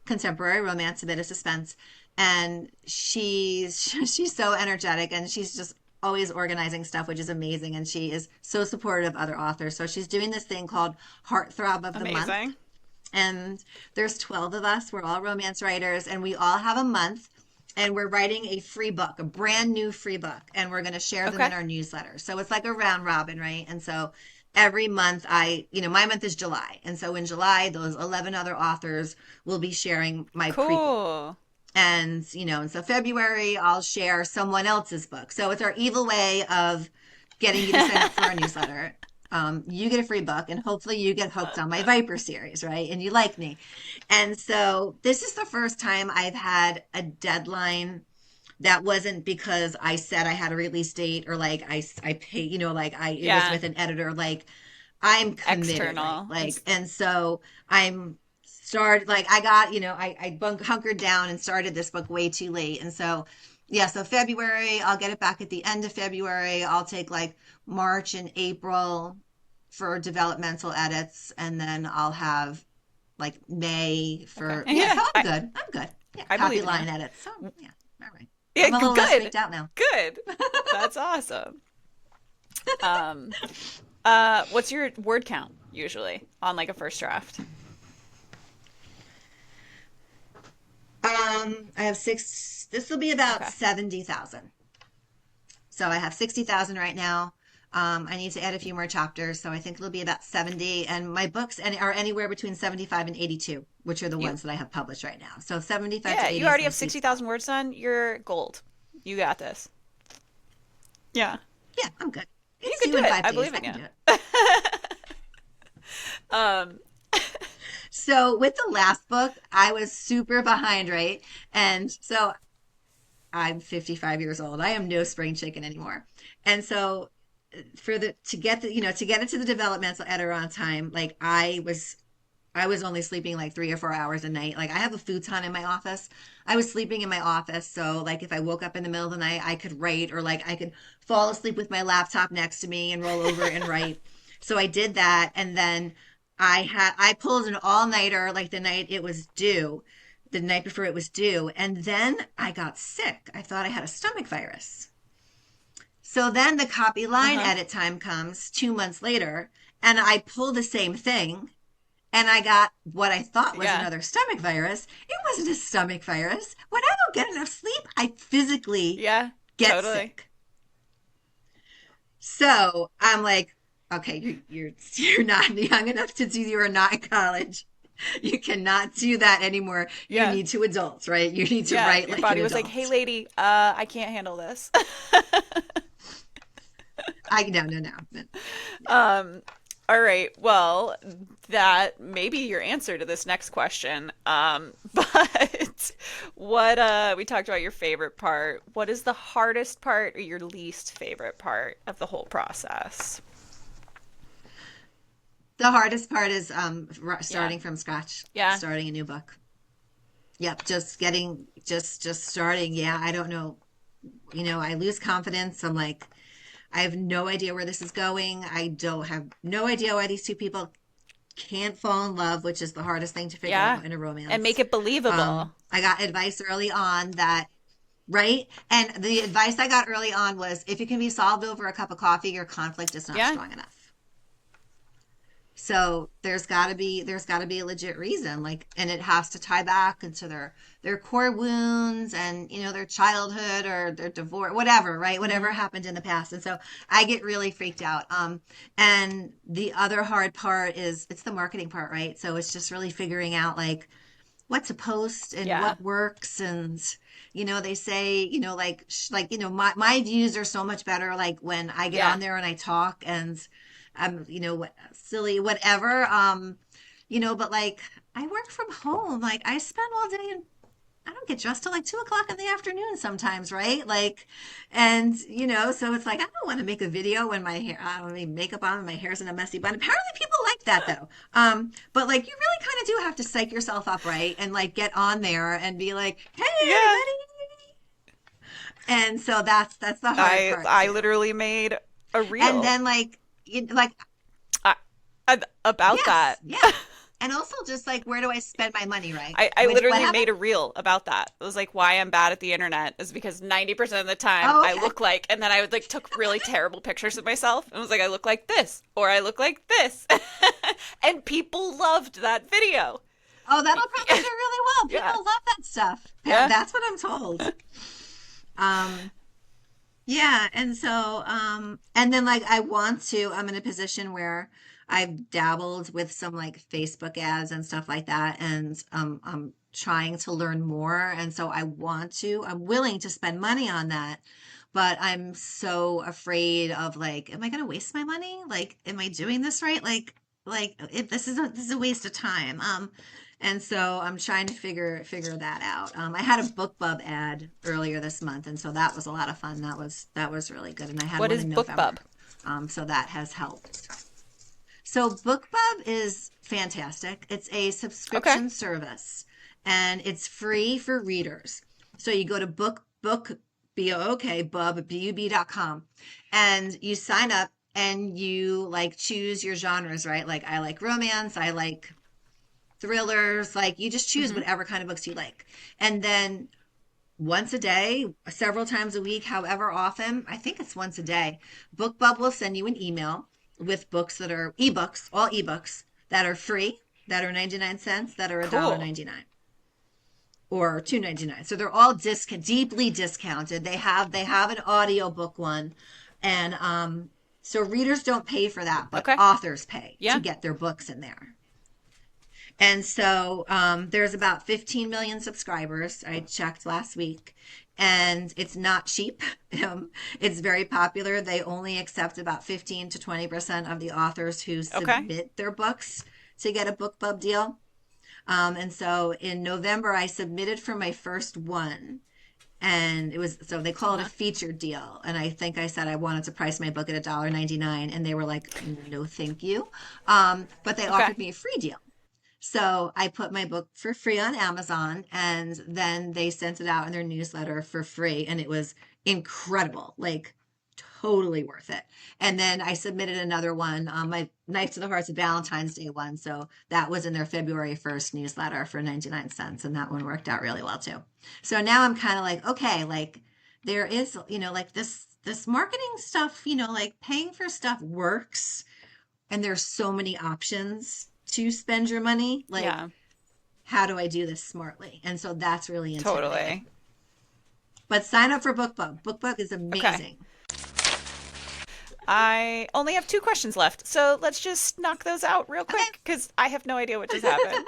Speaker 1: contemporary romance, a bit of suspense, and she's so energetic, and she's just always organizing stuff, which is amazing. And she is so supportive of other authors. So she's doing this thing called Heartthrob of the Month.
Speaker 2: Amazing.
Speaker 1: And there's 12 of us. We're all romance writers, and we all have a month. And we're writing a free book, a brand new free book, and we're going to share them in
Speaker 2: Okay.
Speaker 1: our newsletter. So it's like a round robin, right? And so every month my month is July. And so in July, those 11 other authors will be sharing my prequel.
Speaker 2: Cool.
Speaker 1: And so February, I'll share someone else's book. So it's our evil way of getting you to sign up for our newsletter. You get a free book, and hopefully you get hooked on my Viper series, right? And you like me. And so this is the first time I've had a deadline that wasn't because I said I had a release date, or like I pay, it was
Speaker 2: Yeah.
Speaker 1: with an editor. Like I'm committed, right?
Speaker 2: External.
Speaker 1: Like,
Speaker 2: It's
Speaker 1: and so I'm started, like, I got, hunkered down and started this book way too late. And so, yeah, so February, I'll get it back at the end of February. I'll take like March and April for developmental edits. And then I'll have like May
Speaker 2: okay.
Speaker 1: for, yeah, so
Speaker 2: Yeah.
Speaker 1: I'm good. I'm good. Yeah,
Speaker 2: I
Speaker 1: copy
Speaker 2: believe in you.
Speaker 1: line edits. So, yeah, all right.
Speaker 2: Yeah.
Speaker 1: I'm a little less
Speaker 2: Good.
Speaker 1: freaked out now.
Speaker 2: Good. That's awesome. Um, what's your word count usually on like a first draft?
Speaker 1: I have this will be about
Speaker 2: Okay.
Speaker 1: 70,000. So I have 60,000 right now. I need to add a few more chapters, so I think it'll be about 70. And my books are anywhere between 75 and 82, which are the
Speaker 2: You,
Speaker 1: ones that I have published right now. So 75 to
Speaker 2: yeah, you
Speaker 1: 80 is
Speaker 2: already
Speaker 1: my
Speaker 2: have
Speaker 1: sweet
Speaker 2: sixty
Speaker 1: spot.
Speaker 2: thousand words done. You're gold. You got this. Yeah,
Speaker 1: Yeah, I'm good.
Speaker 2: you
Speaker 1: It's
Speaker 2: can
Speaker 1: due
Speaker 2: do
Speaker 1: in
Speaker 2: it.
Speaker 1: five
Speaker 2: I
Speaker 1: days.
Speaker 2: believe
Speaker 1: I
Speaker 2: in
Speaker 1: can
Speaker 2: you.
Speaker 1: do it.
Speaker 2: Um,
Speaker 1: So with the last book, I was super behind, right? And so I'm 55 years old. I am no spring chicken anymore. And so to get it to the developmental editor on time, like I was only sleeping like 3 or 4 hours a night. Like I have a futon in my office. I was sleeping in my office. So like if I woke up in the middle of the night, I could write, or like I could fall asleep with my laptop next to me and roll over and write. So I did that. And then I pulled an all-nighter like the night before it was due. And then I got sick. I thought I had a stomach virus. So then the copy line
Speaker 2: Uh-huh.
Speaker 1: edit time comes 2 months later, and I pull the same thing, and I got what I thought was
Speaker 2: Yeah.
Speaker 1: another stomach virus. It wasn't a stomach virus. When I don't get enough sleep, I physically
Speaker 2: Yeah.
Speaker 1: get
Speaker 2: Totally.
Speaker 1: sick. So I'm like, okay, you're not young enough to do. You are not in college. You cannot do that anymore. You
Speaker 2: Yeah.
Speaker 1: need to adult, right? You need to
Speaker 2: Yeah.
Speaker 1: write
Speaker 2: Your
Speaker 1: like an
Speaker 2: body was like, "Hey
Speaker 1: adult.
Speaker 2: lady, I can't handle this."
Speaker 1: I no no no no no.
Speaker 2: Um, all right. Well, that may be your answer to this next question. But what we talked about your favorite part. What is the hardest part or your least favorite part of the whole process?
Speaker 1: The hardest part is
Speaker 2: Yeah.
Speaker 1: starting from scratch,
Speaker 2: Yeah.
Speaker 1: starting a new book. Yep, just getting just starting. Yeah, I don't know. I lose confidence. I'm like, I have no idea where this is going. I don't have no idea why these two people can't fall in love, which is the hardest thing to figure
Speaker 2: Yeah.
Speaker 1: out in a
Speaker 2: And make
Speaker 1: romance.
Speaker 2: it believable.
Speaker 1: I got advice early on that, right? And the advice I got early on was if it can be solved over a cup of coffee, your conflict is not
Speaker 2: Yeah.
Speaker 1: strong enough. So there's got to be a legit reason, like, and it has to tie back into their core wounds and their childhood or their divorce, whatever, right? Whatever
Speaker 2: Hmm.
Speaker 1: happened in the past. And so I get really freaked out. And the other hard part is it's the marketing part, right? So it's just really figuring out like what to post and
Speaker 2: Yeah.
Speaker 1: what works. And they say like my views are so much better like when I get
Speaker 2: Yeah.
Speaker 1: on there and I talk and what silly whatever. But like I work from home, like I spend all day and I don't get dressed till like 2 o'clock in the afternoon sometimes, right? Like, and so it's like I don't want to make a video when my hair, I don't need makeup on and my hair's in a messy bun. Apparently, people like that though. But like, you really kind of do have to psych yourself up, right? And like get on there and be like, "Hey,
Speaker 2: Yeah.
Speaker 1: everybody!" And so that's the hard part
Speaker 2: I
Speaker 1: too.
Speaker 2: literally made a
Speaker 1: And
Speaker 2: reel
Speaker 1: then like
Speaker 2: uh, about
Speaker 1: yes,
Speaker 2: that.
Speaker 1: yeah. And also just like where do I spend my money, right?
Speaker 2: I
Speaker 1: Which what
Speaker 2: literally
Speaker 1: happened?
Speaker 2: made a reel about that. It was like why I'm bad at the internet is because 90% of the time
Speaker 1: Oh,
Speaker 2: I
Speaker 1: okay.
Speaker 2: look like, and then I would like took really terrible pictures of myself and was like, I look like this or I look like this. And people loved that video.
Speaker 1: Oh, that'll probably do really well.
Speaker 2: Yeah.
Speaker 1: People love that stuff.
Speaker 2: Yeah.
Speaker 1: That's what I'm told. Um, yeah, and so and then like I'm in a position where I've dabbled with some like Facebook ads and stuff like that, and I'm trying to learn more, and so I'm willing to spend money on that, but I'm so afraid of like, am I going to waste my money? Like, am I doing this right? Like if this is a waste of time. And so I'm trying to figure that out. I had a BookBub ad earlier this month, and so that was a lot of fun. That was really good, and I had
Speaker 2: What
Speaker 1: one
Speaker 2: is
Speaker 1: in
Speaker 2: BookBub?
Speaker 1: November, so that has helped. So BookBub is fantastic. It's a
Speaker 2: Okay.
Speaker 1: subscription service, and it's free for readers. So you go to bub.com, and you sign up, and you like choose your genres, right? Like I like romance, I like thrillers, like you just choose
Speaker 2: Hmm.
Speaker 1: whatever kind of books you like. And then once a day, several times a week, however often, I think it's once a day, BookBub will send you an email with books that are ebooks, all ebooks that are free, that are 99 cents, that are
Speaker 2: Cool.
Speaker 1: $1.99 or 2.99. So they're all deeply discounted. They have an audiobook one, and so readers don't pay for that, but
Speaker 2: Okay.
Speaker 1: authors pay to
Speaker 2: Yeah.
Speaker 1: get their books in there. And so there's about 15 million subscribers. I checked last week, and it's not cheap. It's very popular. They only accept about 15 to 20% of the authors who
Speaker 2: Okay.
Speaker 1: submit their books to get a BookBub deal. And so in November, I submitted for my first one. And it was so they call it a
Speaker 2: Uh-huh.
Speaker 1: featured deal. And I think I said I wanted to price my book at $1.99, and they were like, "No, thank you." But they
Speaker 2: Okay.
Speaker 1: offered me a free deal. So I put my book for free on Amazon, and then they sent it out in their newsletter for free, and it was incredible, like totally worth it. And then I submitted another one, my Knights of the Hearts of Valentine's Day one. So that was in their February 1st newsletter for 99 cents, and that one worked out really well too. So now I'm kind of like, okay, like there is, like this marketing stuff, like paying for stuff works, and there's so many options to spend your money. Like,
Speaker 2: Yeah,
Speaker 1: how do I do this smartly? And so that's really intimidating.
Speaker 2: totally.
Speaker 1: But sign up for BookBub. BookBub is
Speaker 2: Okay.
Speaker 1: amazing.
Speaker 2: I only have two questions left, so let's just knock those out real
Speaker 1: Okay.
Speaker 2: quick because I have no idea what just happened.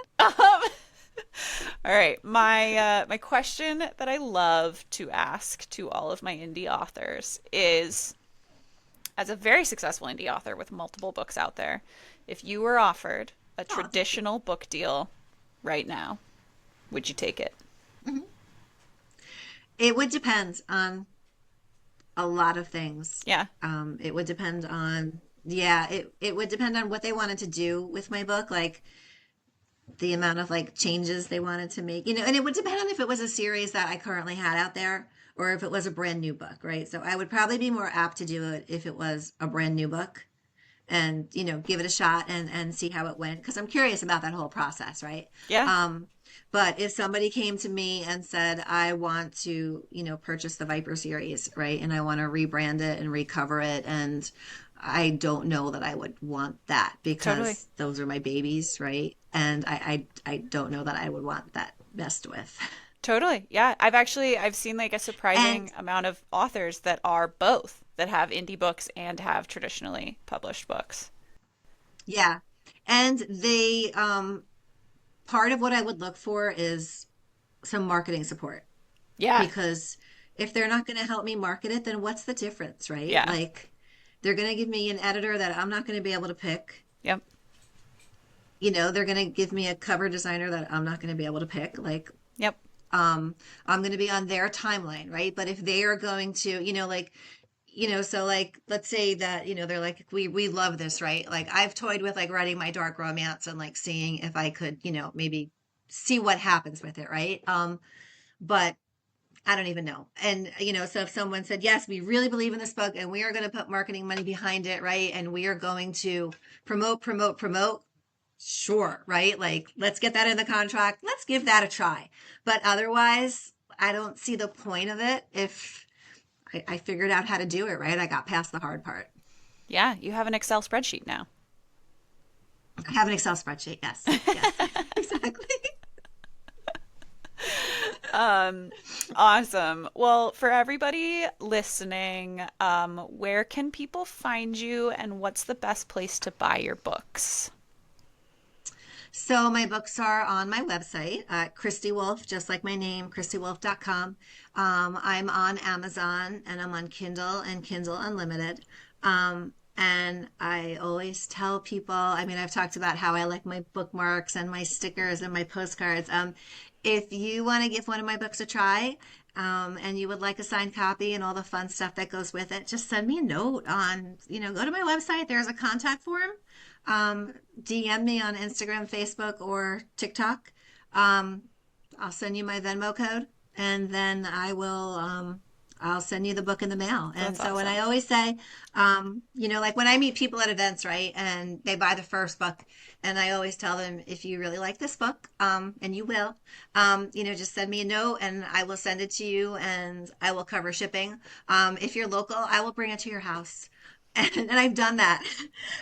Speaker 2: All right, my question that I love to ask to all of my indie authors is, as a very successful indie author with multiple books out there, if you were offered a
Speaker 1: Oh, thank you.
Speaker 2: traditional book deal right now, would you take it?
Speaker 1: Mhm. It would depend on a lot of things.
Speaker 2: Yeah,
Speaker 1: It would depend on, yeah, it would depend on what they wanted to do with my book, like the amount of like changes they wanted to make, and it would depend on if it was a series that I currently had out there or if it was a brand new book, right? So I would probably be more apt to do it if it was a brand new book and, give it a shot and see how it went because I'm curious about that whole process, right?
Speaker 2: yeah,
Speaker 1: Um, but if somebody came to me and said, I want to, purchase the Viper series, right? And I want to rebrand it and recover it. And I don't know that I would want that
Speaker 2: totally.
Speaker 1: because those are my babies, right? And I don't know that I would want that messed with.
Speaker 2: Totally. Yeah. I've seen like a
Speaker 1: And
Speaker 2: surprising amount of authors that are both, that have indie books and have traditionally published books.
Speaker 1: yeah, and they, part of what I would look for is some marketing support
Speaker 2: Yeah.
Speaker 1: because if they're not going to help me market it, then what's the difference, right?
Speaker 2: Yeah.
Speaker 1: Like they're going to give me an editor that I'm not going to be able to pick.
Speaker 2: Yep.
Speaker 1: They're going to give me a cover designer that I'm not going to be able to pick. Like,
Speaker 2: Yep.
Speaker 1: I'm going to be on their timeline, right? But if they are going to, like, so like, let's say that, they're like, we love this, right? Like I've toyed with like writing my dark romance and like seeing if I could, maybe see what happens with it, right? But I don't even know. And, so if someone said, yes, we really believe in this book and we are going to put marketing money behind it, right? And we are going to promote. Sure, right? Like, let's get that in the contract. Let's give that a try. But otherwise, I don't see the point of it if I figured out how to do it, right? I got past the hard part.
Speaker 2: Yeah. You have an Excel spreadsheet now.
Speaker 1: I have an Excel spreadsheet. Yes. Yes. Exactly.
Speaker 2: Awesome. Well, for everybody listening, where can people find you and what's the best place to buy your books?
Speaker 1: So my books are on my website, Kristie Wolf, just like my name, KristieWolf.com. I'm on Amazon and I'm on Kindle and Kindle Unlimited. And I always tell people, I mean, I've talked about how I like my bookmarks and my stickers and my postcards. If you want to give one of my books a try, and you would like a signed copy and all the fun stuff that goes with it, just send me a note on, go to my website. There's a contact form. DM me on Instagram, Facebook, or TikTok. Um, I'll send you my Venmo code, and then I'll send you the book in the mail. And
Speaker 2: That's
Speaker 1: so, and I
Speaker 2: awesome.
Speaker 1: always say, like when I meet people at events, right, and they buy the first book, and I always tell them, if you really like this book, and you will, just send me a note, and I will send it to you, and I will cover shipping. If you're local, I will bring it to your house. And I've done that.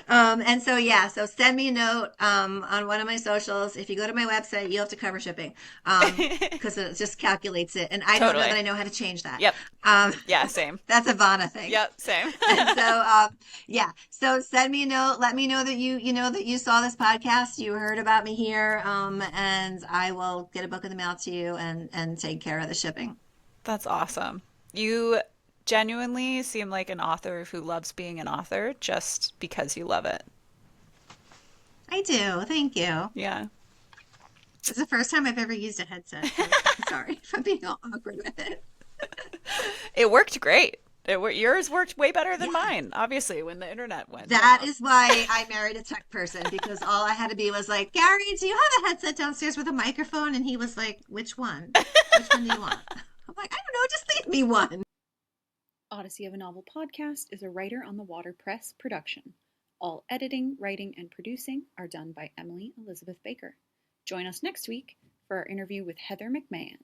Speaker 1: And so, yeah, so send me a note on one of my socials. If you go to my website, you have to cover shipping because it just calculates it. And I don't know that
Speaker 2: Totally.
Speaker 1: I know how to change that.
Speaker 2: Yep.
Speaker 1: Um,
Speaker 2: Yeah, same.
Speaker 1: that's a Vana thing.
Speaker 2: Yep, same.
Speaker 1: And so, yeah, so send me a note. Let me know that that you saw this podcast, you heard about me here, and I will get a book in the mail to you and take care of the shipping.
Speaker 2: That's awesome. You genuinely seem like an author who loves being an author just because you love it.
Speaker 1: I do. Thank you.
Speaker 2: Yeah.
Speaker 1: It's the first time I've ever used a headset, so sorry if I'm being all awkward with it.
Speaker 2: It worked great. Yours worked way better than
Speaker 1: Yeah.
Speaker 2: mine, obviously, when the internet went
Speaker 1: That
Speaker 2: down.
Speaker 1: is why I married a tech person because all I had to be was like, Gary, do you have a headset downstairs with a microphone? And he was like, which one? Which one do you want? I'm like, I don't know, just leave me one.
Speaker 3: Odyssey of a Novel podcast is a Writer on the Water Press production. All editing, writing, and producing are done by Emily Elizabeth Baker. Join us next week for our interview with Heather McMahon.